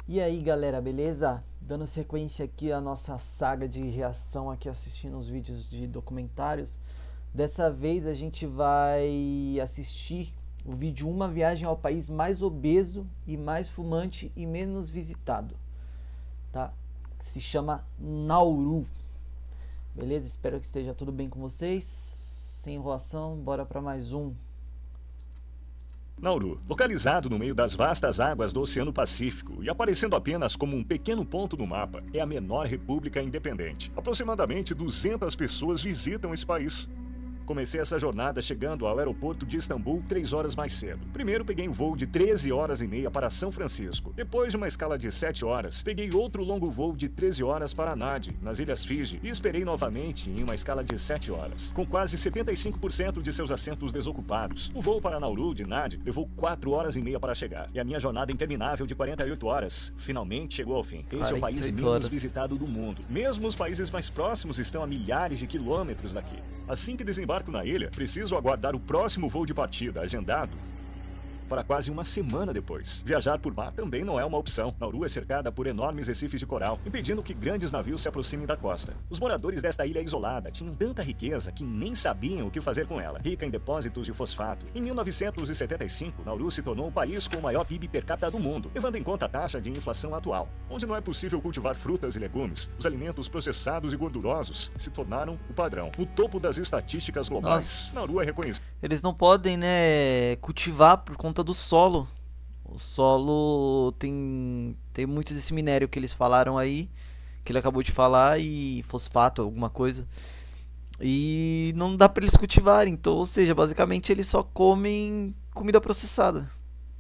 E aí galera, beleza? Dando sequência aqui à nossa saga de reação aqui assistindo os vídeos de documentários. Dessa vez a gente vai assistir o vídeo Uma Viagem ao País Mais Obeso e Mais Fumante e Menos Visitado, tá? Se chama Nauru. Beleza? Espero que esteja tudo bem com vocês. Sem enrolação, bora para mais um. Nauru, localizado no meio das vastas águas do Oceano Pacífico e aparecendo apenas como um pequeno ponto no mapa, é a menor república independente. Aproximadamente 200 pessoas visitam esse país. Comecei essa jornada chegando ao aeroporto de Istambul 3 horas mais cedo. Primeiro peguei um voo de 13 horas e meia para São Francisco. Depois de uma escala de 7 horas, peguei outro longo voo de 13 horas para Nadi, nas Ilhas Fiji, e esperei novamente em uma escala de 7 horas. Com quase 75% de seus assentos desocupados, o voo para Nauru de Nadi levou 4 horas e meia para chegar. E a minha jornada interminável de 48 horas finalmente chegou ao fim. Esse é o país menos visitado do mundo. Mesmo os países mais próximos estão a milhares de quilômetros daqui. Assim que desembarco na ilha, preciso aguardar o próximo voo de partida, agendado para quase uma semana depois. Viajar por mar também não é uma opção. Nauru é cercada por enormes recifes de coral, impedindo que grandes navios se aproximem da costa. Os moradores desta ilha isolada tinham tanta riqueza que nem sabiam o que fazer com ela. Rica em depósitos de fosfato, em 1975, Nauru se tornou o país com o maior PIB per capita do mundo, levando em conta a taxa de inflação atual. Onde não é possível cultivar frutas e legumes, os alimentos processados e gordurosos se tornaram o padrão. No topo das estatísticas globais, Nauru é reconhecido. Eles não podem, né, cultivar por conta do solo. O solo tem muito desse minério que eles falaram aí, que ele acabou de falar, e fosfato, alguma coisa. E não dá para eles cultivarem, então, ou seja, basicamente eles só comem comida processada.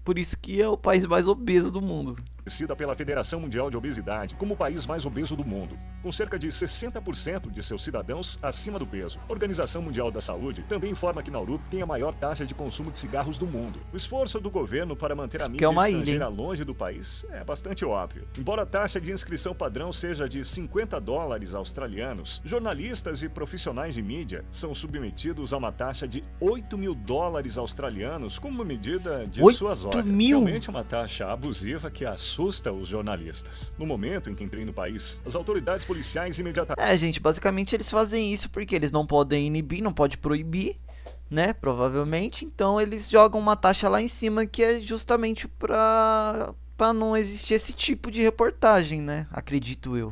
Por isso que é o país mais obeso do mundo. Reconhecida pela Federação Mundial de Obesidade como o país mais obeso do mundo, com cerca de 60% de seus cidadãos acima do peso. A Organização Mundial da Saúde também informa que Nauru tem a maior taxa de consumo de cigarros do mundo. O esforço do governo para manter a mídia estrangeira longe do país é bastante óbvio. Embora a taxa de inscrição padrão seja de $50 australianos, jornalistas e profissionais de mídia são submetidos a uma taxa de $8.000 australianos como medida de suas horas. Realmente uma taxa abusiva que assusta os jornalistas. No momento em que entrei no país, as autoridades policiais imediatamente... gente, basicamente eles fazem isso porque eles não podem inibir, não pode proibir, né, provavelmente. Então eles jogam uma taxa lá em cima que é justamente pra não existir esse tipo de reportagem, né, acredito eu.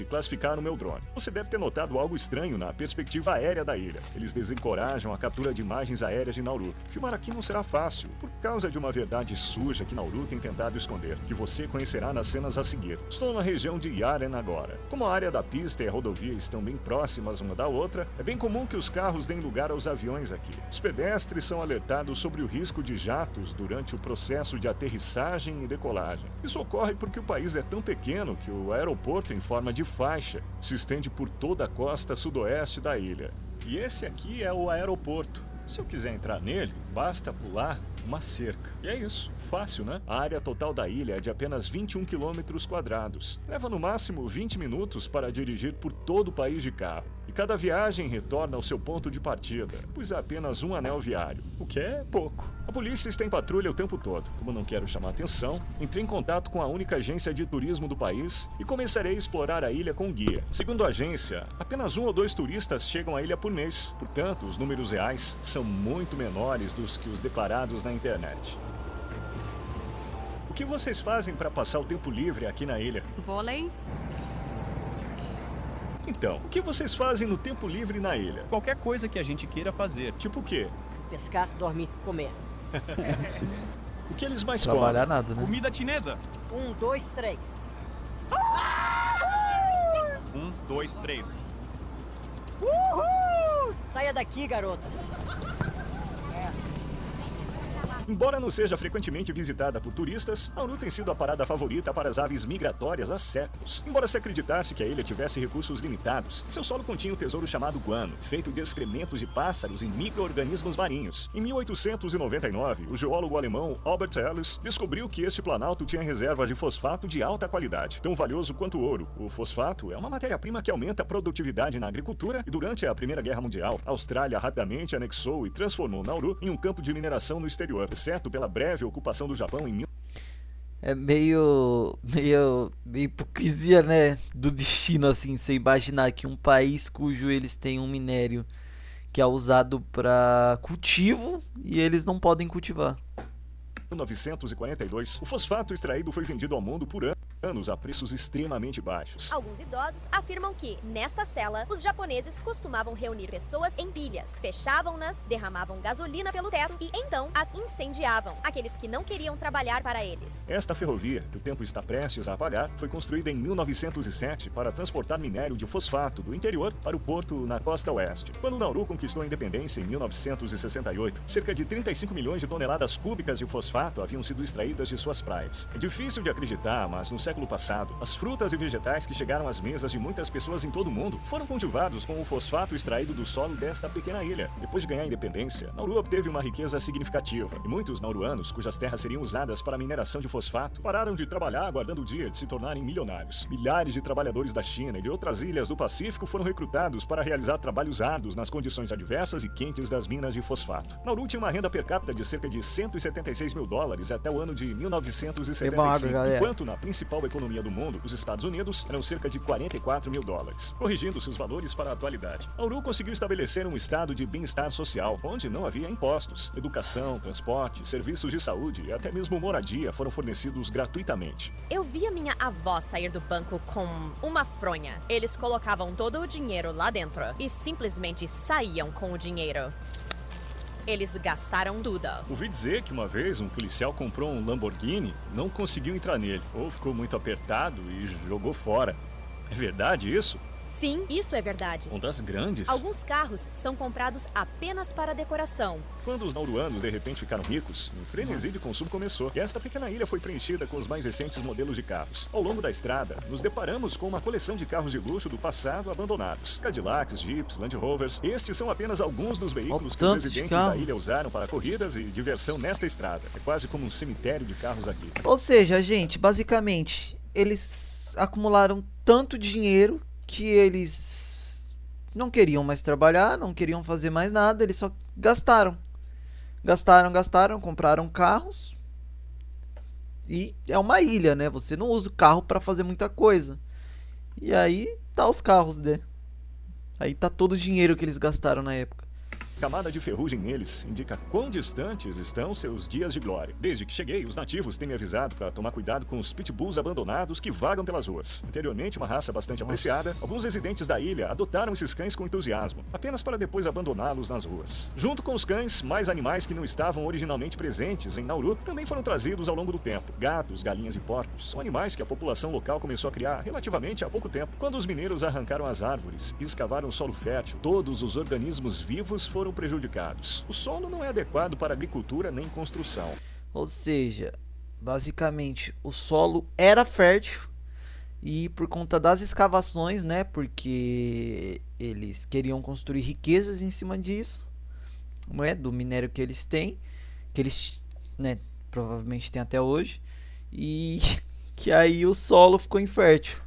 Classificar o meu drone. Você deve ter notado algo estranho na perspectiva aérea da ilha. Eles desencorajam a captura de imagens aéreas de Nauru. Filmar aqui não será fácil, por causa de uma verdade suja que Nauru tem tentado esconder, que você conhecerá nas cenas a seguir. Estou na região de Yaren agora. Como a área da pista e a rodovia estão bem próximas uma da outra, é bem comum que os carros deem lugar aos aviões aqui. Os pedestres são alertados sobre o risco de jatos durante o processo de aterrissagem e decolagem. Isso ocorre porque o país é tão pequeno que o aeroporto em forma de faixa se estende por toda a costa sudoeste da ilha. E esse aqui é o aeroporto. Se eu quiser entrar nele, basta pular uma cerca. E é isso. Fácil, né? A área total da ilha é de apenas 21 km². Leva no máximo 20 minutos para dirigir por todo o país de carro. E cada viagem retorna ao seu ponto de partida, pois é apenas um anel viário, o que é pouco. A polícia está em patrulha o tempo todo. Como não quero chamar atenção, entrei em contato com a única agência de turismo do país e começarei a explorar a ilha com guia. Segundo a agência, apenas 1 ou 2 turistas chegam à ilha por mês. Portanto, os números reais são muito menores dos que os declarados na internet. O que vocês fazem para passar o tempo livre aqui na ilha? Vôlei. Então, o que vocês fazem no tempo livre na ilha? Qualquer coisa que a gente queira fazer. Tipo o quê? Pescar, dormir, comer. O que eles mais Trabalhar comem? nada, né? Comida chinesa. 1, 2, 3. 1, 2, 3. Saia daqui, garota. Embora não seja frequentemente visitada por turistas, Nauru tem sido a parada favorita para as aves migratórias há séculos. Embora se acreditasse que a ilha tivesse recursos limitados, seu solo continha um tesouro chamado guano, feito de excrementos de pássaros e micro-organismos marinhos. Em 1899, o geólogo alemão Albert Ellis descobriu que este planalto tinha reservas de fosfato de alta qualidade, tão valioso quanto o ouro. O fosfato é uma matéria-prima que aumenta a produtividade na agricultura e durante a Primeira Guerra Mundial, a Austrália rapidamente anexou e transformou Nauru em um campo de mineração no exterior, exceto pela breve ocupação do Japão em É meio hipocrisia, né, do destino, assim, você imaginar que um país cujo eles têm um minério que é usado para cultivo e eles não podem cultivar. Em 1942, o fosfato extraído foi vendido ao mundo por anos a preços extremamente baixos. Alguns idosos afirmam que, nesta cela, os japoneses costumavam reunir pessoas em pilhas, fechavam-nas, derramavam gasolina pelo teto e então as incendiavam, aqueles que não queriam trabalhar para eles. Esta ferrovia, que o tempo está prestes a apagar, foi construída em 1907 para transportar minério de fosfato do interior para o porto na costa oeste. Quando Nauru conquistou a independência em 1968, cerca de 35 milhões de toneladas cúbicas de fosfato haviam sido extraídas de suas praias. É difícil de acreditar, mas no século passado, as frutas e vegetais que chegaram às mesas de muitas pessoas em todo o mundo foram cultivados com o fosfato extraído do solo desta pequena ilha. Depois de ganhar a independência, Nauru obteve uma riqueza significativa, e muitos nauruanos, cujas terras seriam usadas para a mineração de fosfato, pararam de trabalhar aguardando o dia de se tornarem milionários. Milhares de trabalhadores da China e de outras ilhas do Pacífico foram recrutados para realizar trabalhos árduos nas condições adversas e quentes das minas de fosfato. Nauru tinha uma renda per capita de cerca de $176 mil até o ano de 1975, enquanto na principal economia do mundo, os Estados Unidos, eram cerca de $44 mil. Corrigindo seus valores para a atualidade, Nauru conseguiu estabelecer um estado de bem-estar social, onde não havia impostos. Educação, transporte, serviços de saúde e até mesmo moradia foram fornecidos gratuitamente. Eu vi a minha avó sair do banco com uma fronha. Eles colocavam todo o dinheiro lá dentro e simplesmente saíam com o dinheiro. Eles gastaram tudo. Ouvi dizer que uma vez um policial comprou um Lamborghini, não conseguiu entrar nele, ou ficou muito apertado e jogou fora. É verdade isso? Sim, isso é verdade. Ondas grandes? Alguns carros são comprados apenas para decoração. Quando os nauruanos de repente ficaram ricos, um frenesi de consumo começou. E esta pequena ilha foi preenchida com os mais recentes modelos de carros. Ao longo da estrada, nos deparamos com uma coleção de carros de luxo do passado abandonados. Cadillacs, Jeeps, Land Rovers. Estes são apenas alguns dos veículos que os residentes da ilha usaram para corridas e diversão nesta estrada. É quase como um cemitério de carros aqui. Ou seja, gente, basicamente, eles acumularam tanto dinheiro que eles não queriam mais trabalhar, não queriam fazer mais nada, eles só gastaram. Gastaram, compraram carros. E é uma ilha, né? Você não usa o carro para fazer muita coisa. E aí tá os carros, né? Aí tá todo o dinheiro que eles gastaram na época. Camada de ferrugem neles indica quão distantes estão seus dias de glória. Desde que cheguei, os nativos têm me avisado para tomar cuidado com os pitbulls abandonados que vagam pelas ruas. Anteriormente, uma raça bastante apreciada, alguns residentes da ilha adotaram esses cães com entusiasmo, apenas para depois abandoná-los nas ruas. Junto com os cães, mais animais que não estavam originalmente presentes em Nauru também foram trazidos ao longo do tempo. Gatos, galinhas e porcos são animais que a população local começou a criar relativamente há pouco tempo. Quando os mineiros arrancaram as árvores e escavaram o solo fértil, todos os organismos vivos foram prejudicados. O solo não é adequado para agricultura nem construção. Ou seja, basicamente o solo era fértil e por conta das escavações, né, porque eles queriam construir riquezas em cima disso, né, do minério que eles têm, que eles, né, provavelmente têm até hoje, e que aí o solo ficou infértil.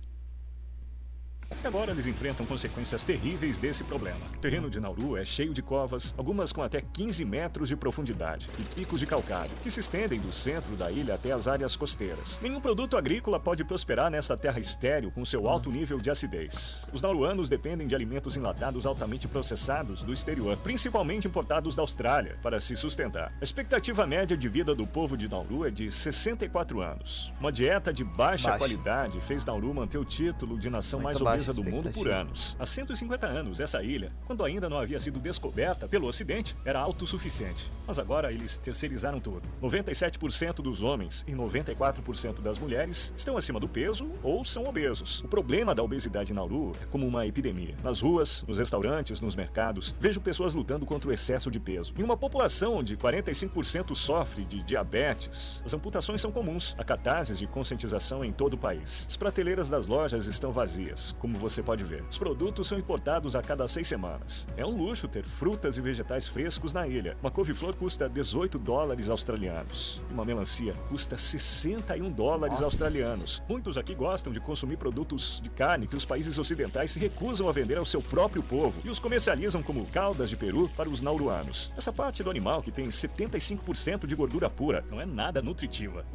Agora eles enfrentam consequências terríveis desse problema. O terreno de Nauru é cheio de covas, algumas com até 15 metros de profundidade, e picos de calcário, que se estendem do centro da ilha até as áreas costeiras. Nenhum produto agrícola pode prosperar nessa terra estéril com seu alto nível de acidez. Os nauruanos dependem de alimentos enlatados altamente processados do exterior, principalmente importados da Austrália, para se sustentar. A expectativa média de vida do povo de Nauru é de 64 anos. Uma dieta de baixa qualidade fez Nauru manter o título de nação mais obesa do mundo por anos. Há 150 anos, essa ilha, quando ainda não havia sido descoberta pelo Ocidente, era autossuficiente. Mas agora eles terceirizaram tudo. 97% dos homens e 94% das mulheres estão acima do peso ou são obesos. O problema da obesidade em Nauru é como uma epidemia. Nas ruas, nos restaurantes, nos mercados, vejo pessoas lutando contra o excesso de peso. Em uma população onde 45% sofre de diabetes, as amputações são comuns. Há cartazes de conscientização em todo o país. As prateleiras das lojas estão vazias, como você pode ver. Os produtos são importados a cada 6 semanas. É um luxo ter frutas e vegetais frescos na ilha. Uma couve-flor custa $18 australianos. E uma melancia custa $61 australianos. Muitos aqui gostam de consumir produtos de carne que os países ocidentais se recusam a vender ao seu próprio povo e os comercializam como caldas de peru para os nauruanos. Essa parte do animal, que tem 75% de gordura pura, não é nada nutritiva.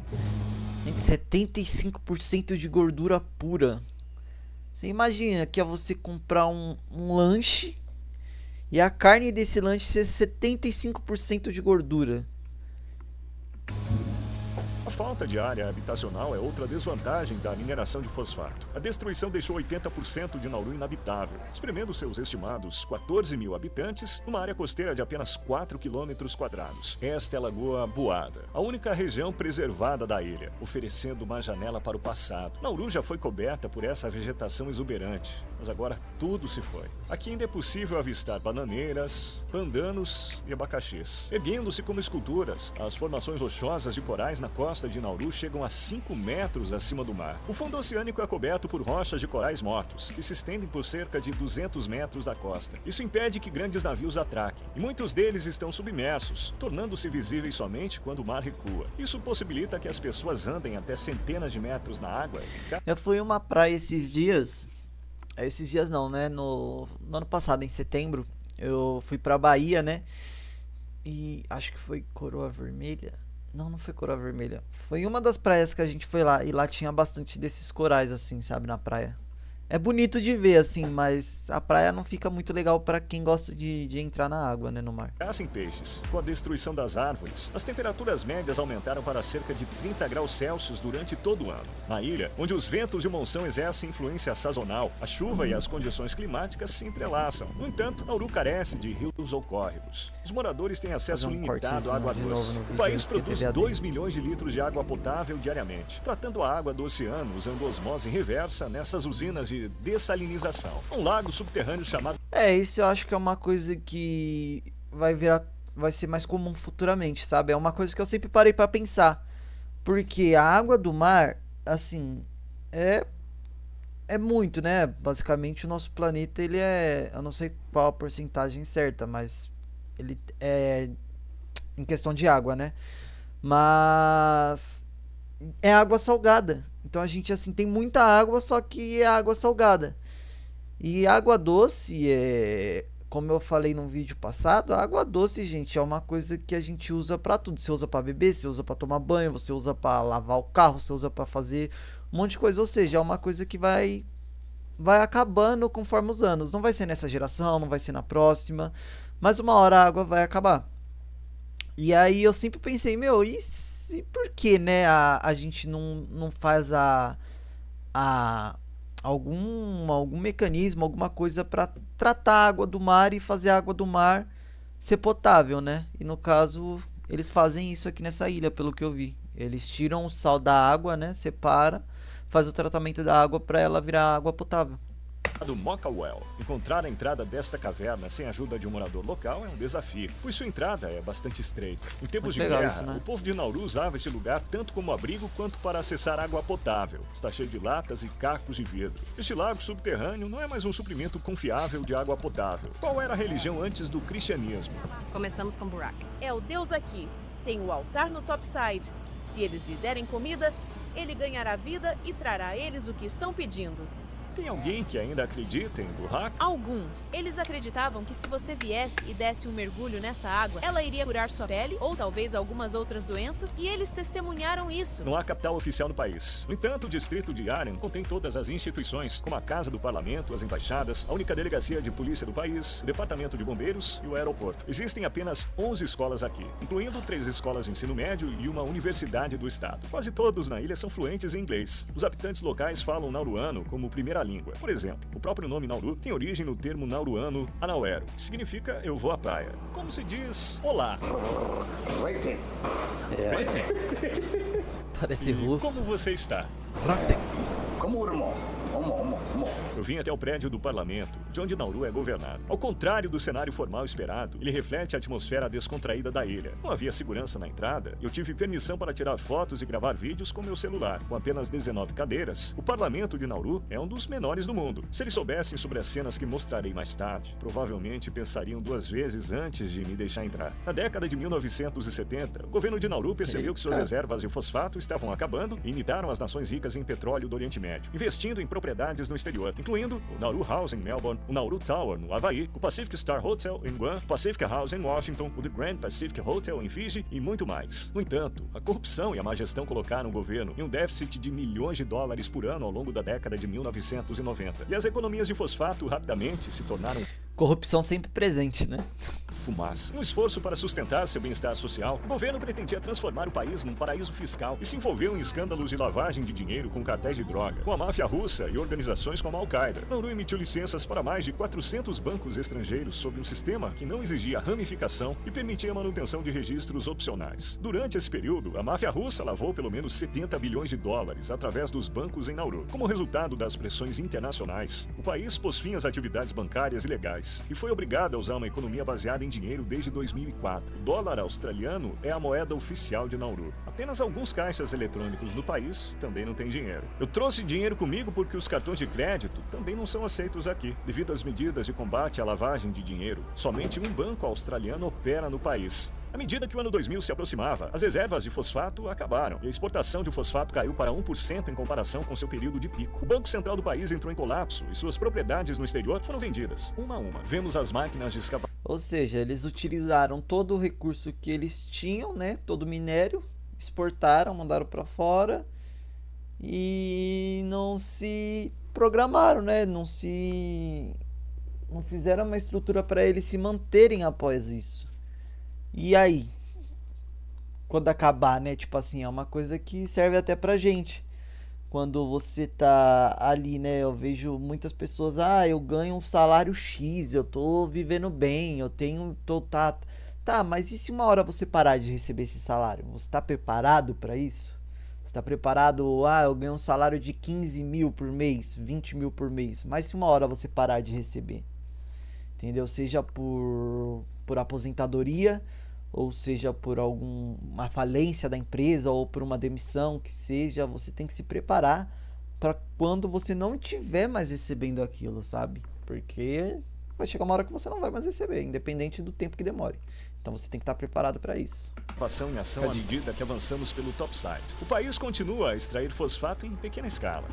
Gente, 75% de gordura pura. Você imagina que é você comprar um lanche e a carne desse lanche ser 75% de gordura. A falta de área habitacional é outra desvantagem da mineração de fosfato. A destruição deixou 80% de Nauru inabitável, espremendo seus estimados 14 mil habitantes numa área costeira de apenas 4 quilômetros quadrados. Esta é a Lagoa Boada, a única região preservada da ilha, oferecendo uma janela para o passado. Nauru já foi coberta por essa vegetação exuberante, mas agora tudo se foi. Aqui ainda é possível avistar bananeiras, pandanos e abacaxis. Erguendo-se como esculturas, as formações rochosas de corais na costa de Nauru chegam a 5 metros acima do mar. O fundo oceânico é coberto por rochas de corais mortos, que se estendem por cerca de 200 metros da costa. Isso impede que grandes navios atraquem, e muitos deles estão submersos, tornando-se visíveis somente quando o mar recua. Isso possibilita que as pessoas andem até centenas de metros na água. Eu fui em uma praia esses dias não, né? No ano passado, em setembro, eu fui pra Bahia, né? E acho que foi Coroa Vermelha. Não foi Coroa Vermelha. Foi uma das praias que a gente foi lá. E lá tinha bastante desses corais, assim, sabe, na praia. É bonito de ver, assim, mas a praia não fica muito legal pra quem gosta de entrar na água, né, no mar. Caçam peixes. Com a destruição das árvores, as temperaturas médias aumentaram para cerca de 30 graus Celsius durante todo o ano. Na ilha, onde os ventos de monção exercem influência sazonal, a chuva e as condições climáticas se entrelaçam. No entanto, Nauru carece de rios ou córregos. Os moradores têm acesso limitado à água doce. O país produz 2 milhões de litros de água potável diariamente, tratando a água do oceano usando osmose reversa nessas usinas de dessalinização. Um lago subterrâneo chamado... Isso eu acho que é uma coisa que vai ser mais comum futuramente, sabe? É uma coisa que eu sempre parei pra pensar. Porque a água do mar, assim, é muito, né? Basicamente o nosso planeta, ele é... Eu não sei qual a porcentagem certa, mas ele é em questão de água, né? Mas é água salgada. Então a gente, assim, tem muita água, só que é água salgada. E água doce como eu falei no vídeo passado, a água doce, gente, é uma coisa que a gente usa pra tudo. Você usa pra beber, você usa pra tomar banho, você usa pra lavar o carro, você usa pra fazer um monte de coisa. Ou seja, é uma coisa que vai acabando conforme os anos. Não vai ser nessa geração, não vai ser na próxima, mas uma hora a água vai acabar. E aí eu sempre pensei, e por que, né, a gente não faz algum mecanismo, alguma coisa para tratar a água do mar e fazer a água do mar ser potável, né? E no caso, eles fazem isso aqui nessa ilha, pelo que eu vi. Eles tiram o sal da água, né? Separa, faz o tratamento da água para ela virar água potável. Do Mokawell. Encontrar a entrada desta caverna sem a ajuda de um morador local é um desafio, pois sua entrada é bastante estreita. Em tempos de guerra, isso, né? O povo de Nauru usava este lugar tanto como abrigo quanto para acessar água potável. Está cheio de latas e cacos de vidro. Este lago subterrâneo não é mais um suprimento confiável de água potável. Qual era a religião antes do cristianismo? Começamos com Burak. É o deus aqui. Tem o altar no topside. Se eles lhe derem comida, ele ganhará vida e trará a eles o que estão pedindo. Tem alguém que ainda acredita em Burak? Alguns. Eles acreditavam que se você viesse e desse um mergulho nessa água, ela iria curar sua pele ou talvez algumas outras doenças, e eles testemunharam isso. Não há capital oficial no país. No entanto, o distrito de Aren contém todas as instituições, como a Casa do Parlamento, as embaixadas, a única delegacia de polícia do país, o departamento de bombeiros e o aeroporto. Existem apenas 11 escolas aqui, incluindo 3 escolas de ensino médio e uma universidade do estado. Quase todos na ilha são fluentes em inglês. Os habitantes locais falam nauruano como primeira língua. Por exemplo, o próprio nome Nauru tem origem no termo nauruano Anauero, que significa eu vou à praia. Como se diz olá. Parece russo. Como você está? Eu vim até o prédio do parlamento, de onde Nauru é governado. Ao contrário do cenário formal esperado, ele reflete a atmosfera descontraída da ilha. Não havia segurança na entrada. Eu tive permissão para tirar fotos e gravar vídeos com meu celular. Com apenas 19 cadeiras, o parlamento de Nauru é um dos menores do mundo. Se eles soubessem sobre as cenas que mostrarei mais tarde, provavelmente pensariam 2 vezes antes de me deixar entrar. Na década de 1970, o governo de Nauru percebeu que suas reservas de fosfato estavam acabando e imitaram as nações ricas em petróleo do Oriente Médio, investindo em propriedades propriedades no exterior, incluindo o Nauru House em Melbourne, o Nauru Tower no Havaí, o Pacific Star Hotel em Guam, o Pacific House em Washington, o The Grand Pacific Hotel em Fiji e muito mais. No entanto, a corrupção e a má gestão colocaram o governo em um déficit de milhões de dólares por ano ao longo da década de 1990. E as economias de fosfato rapidamente se tornaram Corrupção sempre presente, né? fumaça. Um esforço para sustentar seu bem-estar social, o governo pretendia transformar o país num paraíso fiscal e se envolveu em escândalos de lavagem de dinheiro com cartéis de droga, com a máfia russa e organizações como a Al-Qaeda. Nauru emitiu licenças para mais de 400 bancos estrangeiros sob um sistema que não exigia ramificação e permitia a manutenção de registros opcionais. Durante esse período, a máfia russa lavou pelo menos 70 bilhões de dólares através dos bancos em Nauru. Como resultado das pressões internacionais, o país pôs fim às atividades bancárias ilegais e foi obrigado a usar uma economia baseada em dinheiro desde 2004. O dólar australiano é a moeda oficial de Nauru. Apenas alguns caixas eletrônicos do país também não têm dinheiro. Eu trouxe dinheiro comigo porque os cartões de crédito também não são aceitos aqui. Devido às medidas de combate à lavagem de dinheiro, somente um banco australiano opera no país. À medida que o ano 2000 se aproximava, as reservas de fosfato acabaram e a exportação de fosfato caiu para 1% em comparação com seu período de pico. O Banco Central do país entrou em colapso e suas propriedades no exterior foram vendidas, uma a uma. Vemos as máquinas de escapar. Ou seja, eles utilizaram todo o recurso que eles tinham, né? Todo o minério, exportaram, mandaram para fora e não se programaram, né? Não fizeram uma estrutura para eles se manterem após isso. E aí, quando acabar, né? Tipo assim, é uma coisa que serve até pra gente. Quando você tá ali, né? Eu vejo muitas pessoas, eu ganho um salário X, eu tô vivendo bem, eu tenho, tá, mas e se uma hora você parar de receber esse salário? Você tá preparado pra isso? Você tá preparado, eu ganho um salário de 15 mil por mês, 20 mil por mês, mas se uma hora você parar de receber? Entendeu? Seja por aposentadoria, ou seja por alguma falência da empresa, ou por uma demissão, que seja, você tem que se preparar para quando você não estiver mais recebendo aquilo, sabe? Porque vai chegar uma hora que você não vai mais receber, independente do tempo que demore. Então você tem que estar preparado para isso. Participação em ação à medida que avançamos pelo topside. O país continua a extrair fosfato em pequena escala.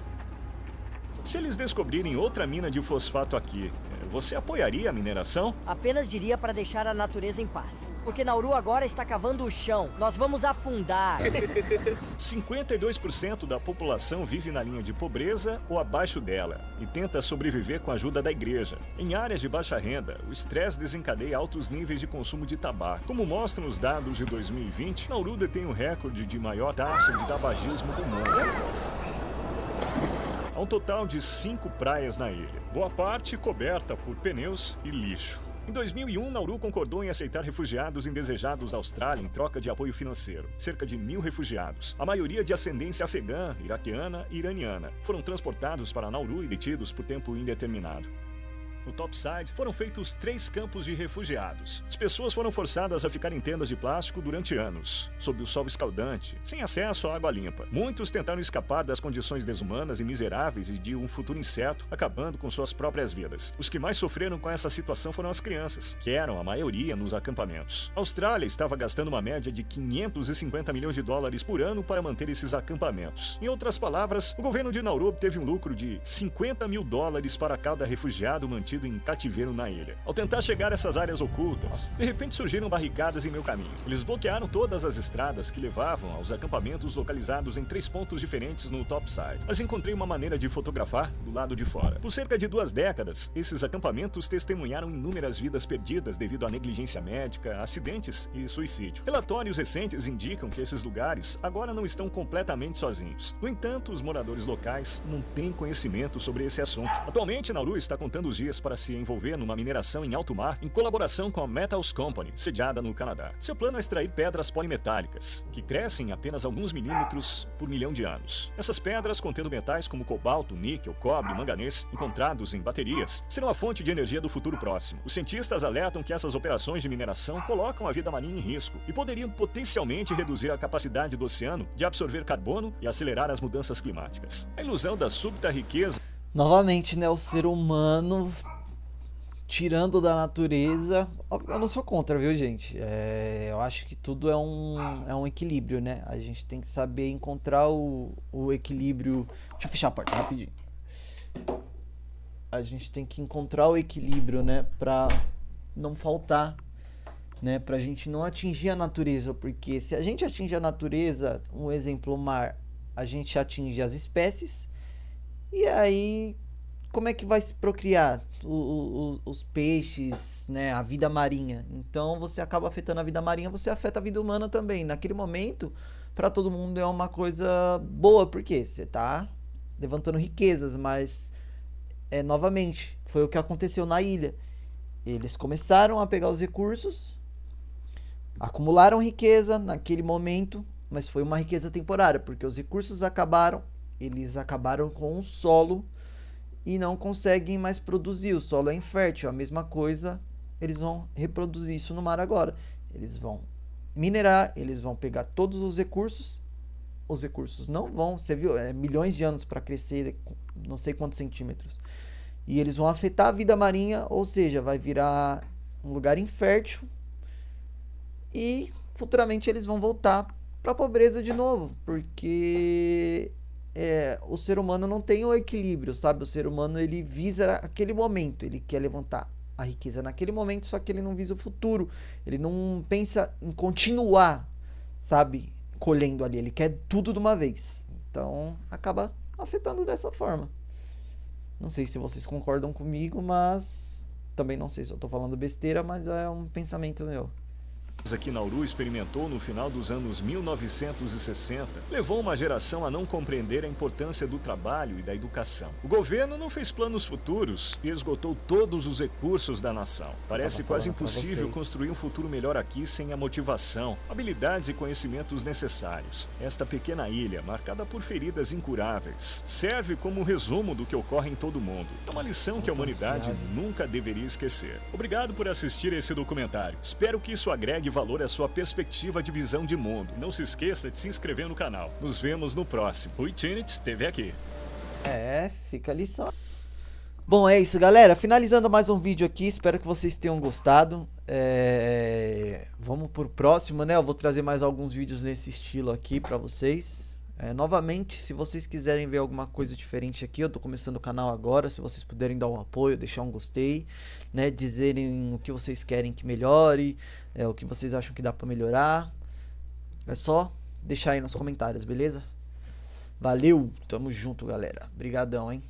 Se eles descobrirem outra mina de fosfato aqui, você apoiaria a mineração? Apenas diria para deixar a natureza em paz. Porque Nauru agora está cavando o chão. Nós vamos afundar. 52% da população vive na linha de pobreza ou abaixo dela e tenta sobreviver com a ajuda da igreja. Em áreas de baixa renda, o estresse desencadeia altos níveis de consumo de tabaco. Como mostram os dados de 2020, Nauru detém o recorde de maior taxa de tabagismo do mundo. Há um total de 5 praias na ilha, boa parte coberta por pneus e lixo. Em 2001, Nauru concordou em aceitar refugiados indesejados da Austrália em troca de apoio financeiro. Cerca de 1.000 refugiados, a maioria de ascendência afegã, iraquiana e iraniana, foram transportados para Nauru e detidos por tempo indeterminado. No topside, foram feitos 3 campos de refugiados. As pessoas foram forçadas a ficar em tendas de plástico durante anos, sob o sol escaldante, sem acesso à água limpa. Muitos tentaram escapar das condições desumanas e miseráveis e de um futuro incerto, acabando com suas próprias vidas. Os que mais sofreram com essa situação foram as crianças, que eram a maioria nos acampamentos. A Austrália estava gastando uma média de 550 milhões de dólares por ano para manter esses acampamentos. Em outras palavras, o governo de Nauru obteve um lucro de 50 mil dólares para cada refugiado mantido em cativeiro na ilha. Ao tentar chegar a essas áreas ocultas, de repente surgiram barricadas em meu caminho. Eles bloquearam todas as estradas que levavam aos acampamentos localizados em 3 pontos diferentes no topside. Mas encontrei uma maneira de fotografar do lado de fora. Por cerca de 2 décadas, esses acampamentos testemunharam inúmeras vidas perdidas devido à negligência médica, acidentes e suicídio. Relatórios recentes indicam que esses lugares agora não estão completamente sozinhos. No entanto, os moradores locais não têm conhecimento sobre esse assunto. Atualmente, Nauru está contando os dias para se envolver numa mineração em alto mar em colaboração com a Metals Company, sediada no Canadá. Seu plano é extrair pedras polimetálicas, que crescem em apenas alguns milímetros por milhão de anos. Essas pedras, contendo metais como cobalto, níquel, cobre e manganês, encontrados em baterias, serão a fonte de energia do futuro próximo. Os cientistas alertam que essas operações de mineração colocam a vida marinha em risco e poderiam potencialmente reduzir a capacidade do oceano de absorver carbono e acelerar as mudanças climáticas. A ilusão da súbita riqueza. Novamente, né, o ser humano tirando da natureza. Eu não sou contra, viu, gente? Eu acho que tudo é um equilíbrio, né? A gente tem que saber encontrar o equilíbrio. Deixa eu fechar a porta rapidinho. a gente tem que encontrar o equilíbrio, né, para não faltar, né, pra gente não atingir a natureza, porque se a gente atingir a natureza, um exemplo, o mar, a gente atinge as espécies, e aí como é que vai se procriar os peixes, né, a vida marinha? Então você acaba afetando a vida marinha, você afeta a vida humana também. Naquele momento, para todo mundo é uma coisa boa, porque você tá levantando riquezas, mas novamente, foi o que aconteceu na ilha. Eles começaram a pegar os recursos, acumularam riqueza naquele momento, mas foi uma riqueza temporária, porque os recursos acabaram, eles acabaram com o solo e não conseguem mais produzir. O solo é infértil, a mesma coisa, eles vão reproduzir isso no mar agora. Eles vão minerar, eles vão pegar todos os recursos não vão, você viu, milhões de anos para crescer, não sei quantos centímetros. E eles vão afetar a vida marinha, ou seja, vai virar um lugar infértil e futuramente eles vão voltar para a pobreza de novo, porque o ser humano não tem o equilíbrio, sabe? O ser humano, ele visa aquele momento, ele quer levantar a riqueza naquele momento, só que ele não visa o futuro, ele não pensa em continuar, sabe, colhendo ali, ele quer tudo de uma vez, então acaba afetando dessa forma. Não sei se vocês concordam comigo, mas também não sei se eu tô falando besteira, mas é um pensamento meu. Que Nauru experimentou no final dos anos 1960 levou uma geração a não compreender a importância do trabalho e da educação. O governo não fez planos futuros e esgotou todos os recursos da nação. Parece quase impossível construir um futuro melhor aqui sem a motivação, habilidades e conhecimentos necessários. Esta pequena ilha, marcada por feridas incuráveis, serve como um resumo do que ocorre em todo o mundo. É uma lição que a humanidade nunca deveria esquecer. Obrigado por assistir esse documentário. Espero que isso agregue valor à sua perspectiva de visão de mundo. Não se esqueça de se inscrever no canal. Nos vemos no próximo. O Itinit esteve aqui. Fica a lição. Bom, é isso, galera. Finalizando mais um vídeo aqui. Espero que vocês tenham gostado. Vamos pro próximo, né? Eu vou trazer mais alguns vídeos nesse estilo aqui pra vocês. Novamente, se vocês quiserem ver alguma coisa diferente aqui, eu tô começando o canal agora, se vocês puderem dar um apoio, deixar um gostei, né, dizerem o que vocês querem que melhore, o que vocês acham que dá pra melhorar, é só deixar aí nos comentários, beleza? Valeu, tamo junto, galera, brigadão, hein?